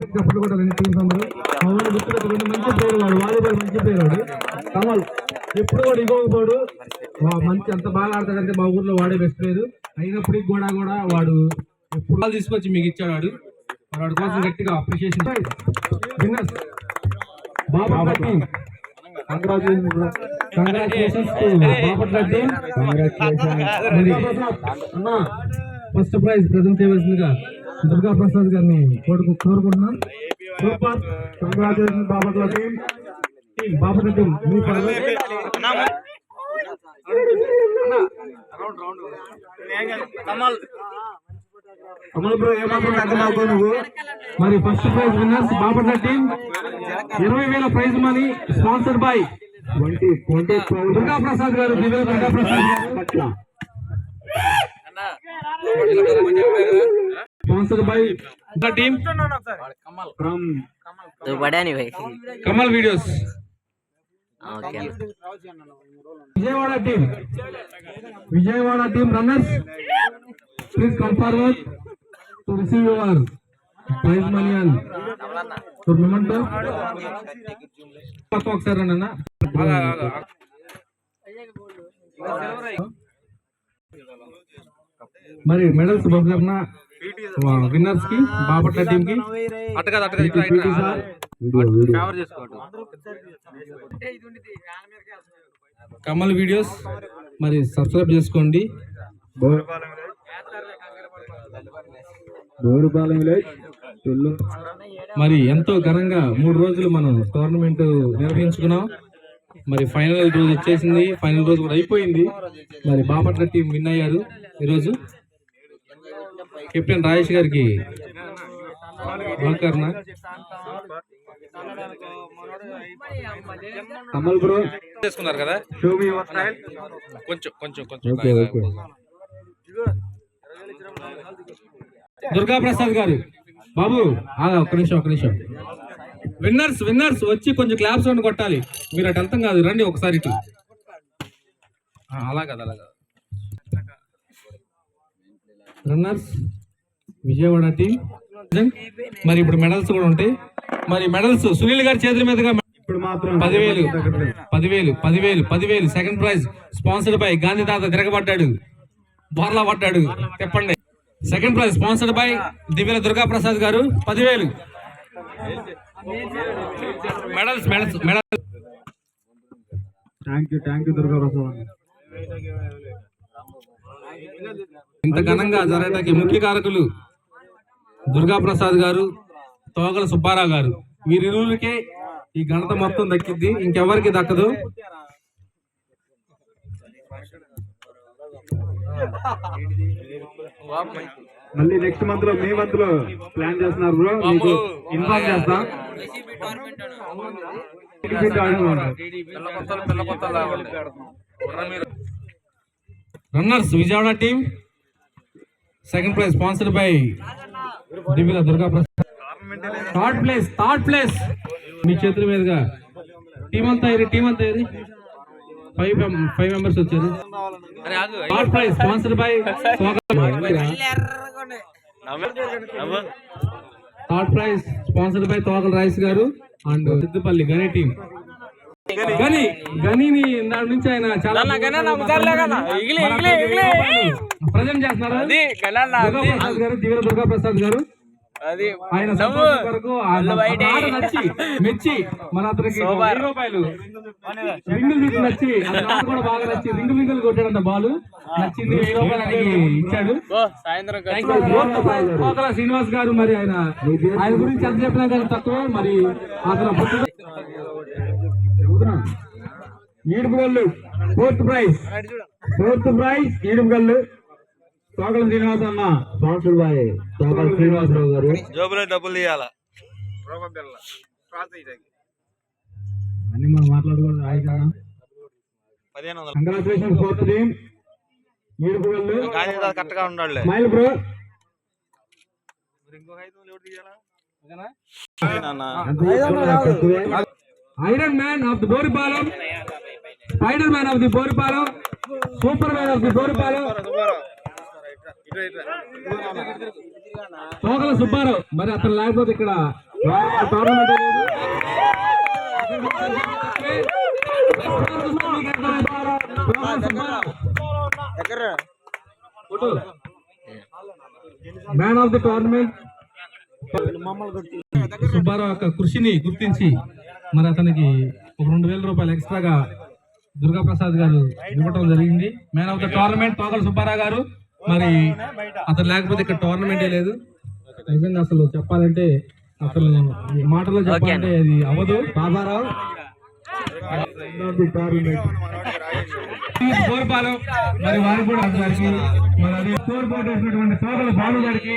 చప్పట్లు కూడా రెండు టీమ్స్ అందరూ మా ఊళ్ళు గుర్తుపెట్టుకుంటే మంచి ప్లేయర్ వాడు, వాలీబాల్ మంచి ప్లేయర్ వాడు కమల్. ఎప్పుడు కూడా ఇగోకపోడు, మంచి అంత బాగా ఆడతాడంటే మా ఊర్లో వాడే బెస్ట్ ప్లేయర్. అయినప్పటికి కూడా వాడు ఎప్పుడు తీసుకొచ్చి మీకు ఇచ్చాడు. వాడి కోసం గట్టిగా అప్రిషియేషన్. బాపట్ల టీమ్ కంగ్రాచులేషన్స్ అన్న. ఫస్ట్ ప్రైజ్ ప్రజెంట్ చేయవలసిందిగా దుర్గా ప్రసాద్ గారిని కోరుకుంటున్నాం. Super, congratulation Bapatla team. Bapatla team Kamal bro ఏమాత్రం అర్థమవుతావు నువ్వు. మరి first prize winners Bapatla team 20,000 prize money sponsored by Durga Prasad garu, Divya Durga Prasad garu. Sponsored by the team from तो बड़ा नहीं भाई Kamal videos. Okay Vijayawada team runners please come forward to receive your prize money and tournament. ఒకసారి అన్న మరి మెడల్స్ బహుళ విన్నర్స్ కి బాపట్ల టీం కి కమల్ వీడియోస్ మరి సబ్స్క్రైబ్ చేసుకోండి. మరి ఎంతో ఘనంగా 3 రోజులు మనం టోర్నమెంట్ నిర్వహించుకున్నాం. మరి ఫైనల్ రోజు వచ్చేసింది, ఫైనల్ రోజు కూడా అయిపోయింది. మరి బాపట్ల టీం విన్ అయ్యారు ఈరోజు. కెప్టెన్ రాజేష్ గారికి కమల్ బ్రో చేసుకున్నారు కదా. దుర్గా ప్రసాద్ గారు బాబు ఒక్క నిమిషం. విన్నర్స్ వచ్చి కొంచెం క్లాప్స్ సౌండ్ కొట్టాలి. మీరు అటు వెళ్తాం కాదు, రండి ఒకసారి ఇటు. అలా కదా రన్నర్స్ విజయవాడ టీం. మరి ఇప్పుడు మెడల్స్ కూడా ఉంటాయి. మరి మెడల్స్ సునీల్ గారి చేతుల మీదుగా ఇప్పుడు మాత్రం 10,000 second prize sponsored by Gandhi తాత తిరగబడ్డాడు, బోర్లా పడ్డాడు చెప్పండి. Second prize sponsored by Divya Durga Prasad గారు 10,000 medals. Thank you Durga Prasad. ఇంత ఘనంగా జరగడానికి ముఖ్య కారకులు దుర్గా ప్రసాద్ గారు, తోగల సుబ్బారావు గారు. వీరిరువులకే ఈ ఘనత మొత్తం దక్కింది, ఇంకెవరికి దక్కదు. మళ్ళీ నెక్స్ట్ మంత్ లో మే మంత్ లో ప్లాన్ చేస్తున్నారు బ్రో, మీకు ఇన్ఫార్మ్ చేస్తాం. Runners Vijayawada team second prize sponsored by Divya Durga Prasad. Third place మీ చేతుల మీదుగా టీం అంతా 5 మెంబర్స్ వచ్చారు. Third prize sponsored by Togala Rajesh garu and సిద్దుపల్లి గని టీం. గనిని దాని నుంచి ఆయన చాలా ప్రజెంట్ చేస్తున్నారు. దివ్య దుర్గా ప్రసాద్ గారు ఆయన వరకు మెచ్చి మన అతనికి రూపాయలు రింగులు నచ్చి కూడా బాగా నచ్చి రింగులు కొట్టాడంట. బాలు నచ్చింది 1000 రూపాయలు ఇచ్చాడు. కోకల శ్రీనివాస్ గారు మరి ఆయన గురించి ఎంత చెప్పినా కానీ తక్కువ. మరి అతను ఈడుపుగల్లు ఫోర్త్ ప్రైజ్ ఈడుపుగల్లు తోకల శ్రీనివాస్ అన్న స్పాన్సర్డ్ బై తోకల శ్రీనివాసరావు గారు. జోబులో డబ్బులు తీయాలా అన్ని మనం మాట్లాడుకోవాలి. Congratulation fourth team Edupugallu. Correct గా ఉండాలి smile bro. Iron man of the Boripalem, spider man of the Boripalem, superman of the Boripalem Tokala Subbarao. మరి అతను లేకపోతే ఇక్కడ టోర్నమెంట్ లేదు. Man of the tournament Subbarao యొక్క కృషిని గుర్తించి మరి అతనికి ఒక 2,000 రూపాయలు ఎక్స్ట్రాగా దుర్గాప్రసాద్ గారు ఇవ్వటం జరిగింది. Man of the tournament Togala Subbarao garu. మరి అతను లేకపోతే ఇక్కడ టోర్నమెంటే లేదు. నిజంగా అసలు చెప్పాలంటే అసలు ఈ మాటలో చెప్పాలంటే అది అవ్వదు. బాబారావు కోర్పాలం మరి వారు కూడా అందరికి మరి అదే స్కోర్ బోర్డు వేసినటువంటి తోగల బాలు గారికి